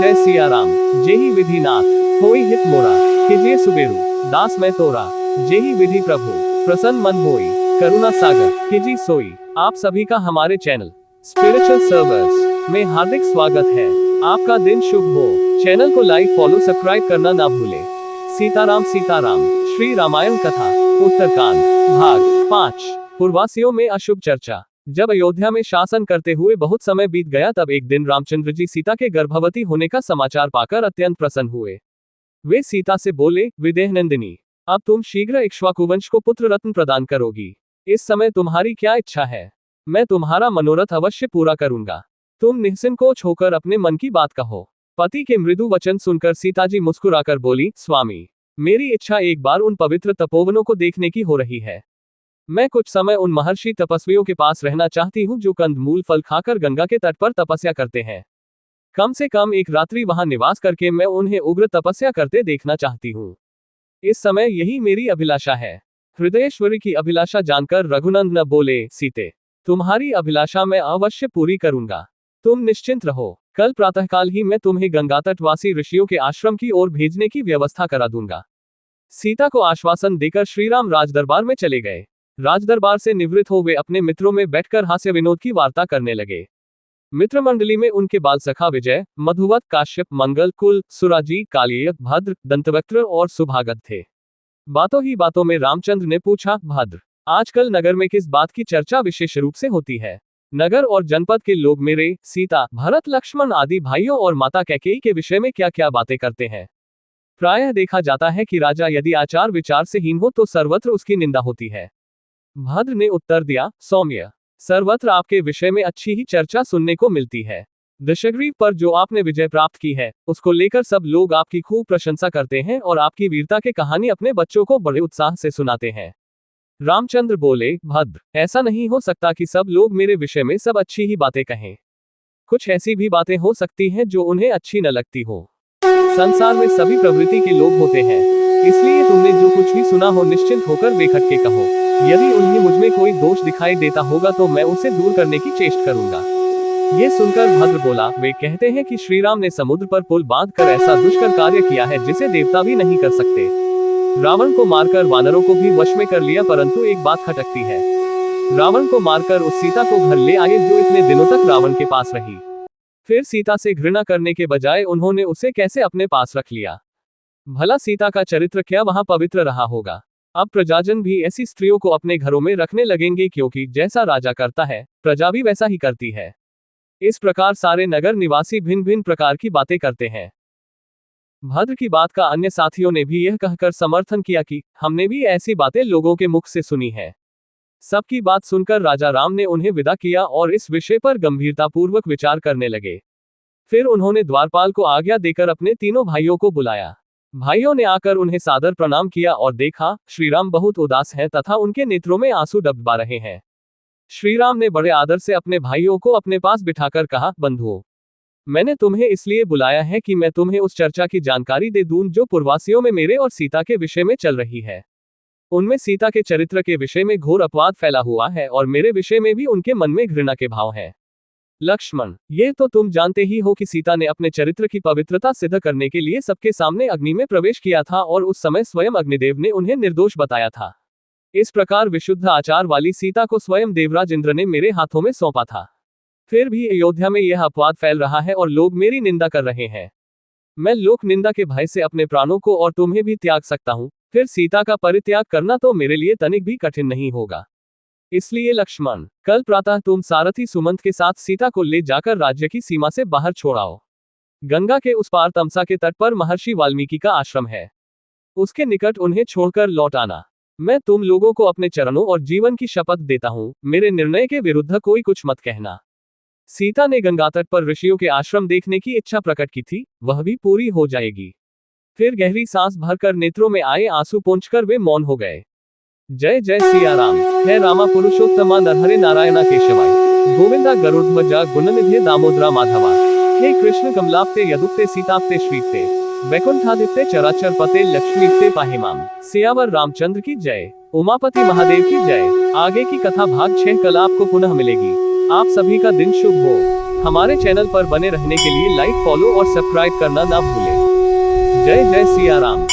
जय सिया राम। जेहि विधि नाथ होई हित मोरा, कीजिए सुबेरु दास मैं तोरा। जेहि विधि प्रभु प्रसन्न मन होई, करुणा सागर कीजिए सोई। आप सभी का हमारे चैनल स्पिरिचुअल सर्वर्स में हार्दिक स्वागत है। आपका दिन शुभ हो। चैनल को लाइक फॉलो सब्सक्राइब करना ना भूले। सीताराम सीताराम। श्री रामायण कथा उत्तरकांड भाग 5। पूर्ववासियों में अशुभ चर्चा। जब अयोध्या में शासन करते हुए बहुत समय बीत गया, तब एक दिन रामचंद्र जी सीता के गर्भवती होने का समाचार पाकर अत्यंत प्रसन्न हुए। वे सीता से बोले, विदेहनंदिनी, अब तुम शीघ्र इक्ष्वाकुवंश को पुत्र रत्न प्रदान करोगी। इस समय तुम्हारी क्या इच्छा है? मैं तुम्हारा मनोरथ अवश्य पूरा करूंगा। तुम निःसंकोच होकर अपने मन की बात कहो। पति के मृदु वचन सुनकर सीता जी मुस्कुराकर बोली, स्वामी, मेरी इच्छा एक बार उन पवित्र तपोवनों को देखने की हो रही है। मैं कुछ समय उन महर्षि तपस्वियों के पास रहना चाहती हूँ जो कंदमूल फल खाकर गंगा के तट पर तपस्या करते हैं। कम से कम एक रात्रि वहां निवास करके मैं उन्हें उग्र तपस्या करते देखना चाहती हूँ। इस समय यही मेरी अभिलाषा है। हृदयेश्वरी की अभिलाषा जानकर रघुनंदन बोले, सीते, तुम्हारी अभिलाषा मैं अवश्य पूरी करूंगा। तुम निश्चिंत रहो। कल प्रातःकाल ही मैं तुम्हें गंगा तटवासी ऋषियों के आश्रम की ओर भेजने की व्यवस्था करा दूंगा। सीता को आश्वासन देकर श्रीराम राजदरबार में चले गए। राजदरबार से निवृत्त हो वे अपने मित्रों में बैठकर हास्य विनोद की वार्ता करने लगे। मित्र मंडली में उनके बाल सखा विजय, मधुवत, काश्यप, मंगल, कुल, सुराजी, कालिय, भद्र, दंतवक्त्र और सुभागत थे। बातों ही बातों में रामचंद्र ने पूछा, भद्र, आजकल नगर में किस बात की चर्चा विशेष रूप से होती है? नगर और जनपद के लोग मेरे, सीता, भरत, लक्ष्मण आदि भाइयों और माता कैकेयी के विषय में क्या क्या बातें करते हैं? प्रायः देखा जाता है कि राजा यदि आचार विचार से हीन हो तो सर्वत्र उसकी निंदा होती है। भद्र ने उत्तर दिया, सौम्य, सर्वत्र आपके विषय में अच्छी ही चर्चा सुनने को मिलती है। दशग्रीव पर जो आपने विजय प्राप्त की है, उसको लेकर सब लोग आपकी खूब प्रशंसा करते हैं और आपकी वीरता की कहानी अपने बच्चों को बड़े उत्साह से सुनाते हैं। रामचंद्र बोले, भद्र, ऐसा नहीं हो सकता कि सब लोग मेरे विषय में सब अच्छी ही बातें कहें। कुछ ऐसी भी बातें हो सकती हैं जो उन्हें अच्छी न लगती हो। संसार में सभी प्रवृत्ति के लोग होते हैं, इसलिए तुमने जो कुछ भी सुना हो निश्चिंत होकर बेखटके कहो। यदि उन्हें मुझमें कोई दोष दिखाई देता होगा तो मैं उसे दूर करने की चेष्टा करूंगा। ये सुनकर भद्र बोला, वे कहते हैं कि श्रीराम ने समुद्र पर पुल बांधकर ऐसा दुष्कर कार्य किया है जिसे देवता भी नहीं कर सकते। रावण को मारकर वानरों को भी वश में कर लिया, परंतु एक बात खटकती है। रावण को मारकर उस सीता को घर ले आए जो इतने दिनों तक रावण के पास रही। फिर सीता से घृणा करने के बजाय उन्होंने उसे कैसे अपने पास रख लिया? भला सीता का चरित्र क्या वहां पवित्र रहा होगा? अब प्रजाजन भी ऐसी स्त्रियों को अपने घरों में रखने लगेंगे, क्योंकि जैसा राजा करता है प्रजा भी वैसा ही करती है। इस प्रकार सारे नगर निवासी भिन्न भिन्न प्रकार की बातें करते हैं। भद्र की बात का अन्य साथियों ने भी यह कहकर समर्थन किया कि हमने भी ऐसी बातें लोगों के मुख से सुनी है। सबकी बात सुनकर राजा राम ने उन्हें विदा किया और इस विषय पर गंभीरतापूर्वक विचार करने लगे। फिर उन्होंने द्वारपाल को आज्ञा देकर अपने तीनों भाइयों को बुलाया। भाइयों ने आकर उन्हें सादर प्रणाम किया और देखा श्रीराम बहुत उदास हैं तथा उनके नेत्रों में आंसू डबडबा रहे हैं। श्रीराम ने बड़े आदर से अपने भाइयों को अपने पास बिठाकर कहा, बंधुओं, मैंने तुम्हें इसलिए बुलाया है कि मैं तुम्हें उस चर्चा की जानकारी दे दूं जो पूर्ववासियों में मेरे और सीता के विषय में चल रही है। उनमें सीता के चरित्र के विषय में घोर अपवाद फैला हुआ है और मेरे विषय में भी उनके मन में घृणा के भाव हैं। लक्ष्मण, ये तो तुम जानते ही हो कि सीता ने अपने चरित्र की पवित्रता सिद्ध करने के लिए सबके सामने अग्नि में प्रवेश किया था और उस समय स्वयं अग्निदेव ने उन्हें निर्दोष बताया था। इस प्रकार विशुद्ध आचार वाली सीता को स्वयं देवराज इंद्र ने मेरे हाथों में सौंपा था। फिर भी अयोध्या में यह अपवाद फैल रहा है और लोग मेरी निंदा कर रहे हैं। मैं लोक निंदा के भय से अपने प्राणों को और तुम्हें भी त्याग सकता हूँ, फिर सीता का परित्याग करना तो मेरे लिए तनिक भी कठिन नहीं होगा। इसलिए लक्ष्मण, कल प्रातः तुम सारथी सुमंत के साथ सीता को ले जाकर राज्य की सीमा से बाहर छोड़ाओ। गंगा के उस पार तमसा के तट पर महर्षि वाल्मीकि का आश्रम है, उसके निकट उन्हें छोड़कर लौट आना। मैं तुम लोगों को अपने चरणों और जीवन की शपथ देता हूँ, मेरे निर्णय के विरुद्ध कोई कुछ मत कहना। सीता ने गंगा तट पर ऋषियों के आश्रम देखने की इच्छा प्रकट की थी, वह भी पूरी हो जाएगी। फिर गहरी सांस भरकर नेत्रों में आए आंसू पोंछकर वे मौन हो गए। जय जय सिया राम। हे रामा पुरुषोत्तमा नरहरे नारायणा केशवाय, गोविंदा गरुड़ध्वजा गुणनिधे दामोदरा माधवा। हे कृष्ण कमलाप्ते यदुक्ते सीताप्ते श्रीप्ते, वैकुंठादित्य चराचर पते लक्ष्मीप्ते पाहिमाम। सियावर रामचंद्र की जय। उमापति महादेव की जय। आगे की कथा भाग 6 कल आपको पुनः मिलेगी। आप सभी का दिन शुभ हो। हमारे चैनल पर बने रहने के लिए लाइक, फॉलो और सब्सक्राइब करना ना भूलें। जय जय सिया राम।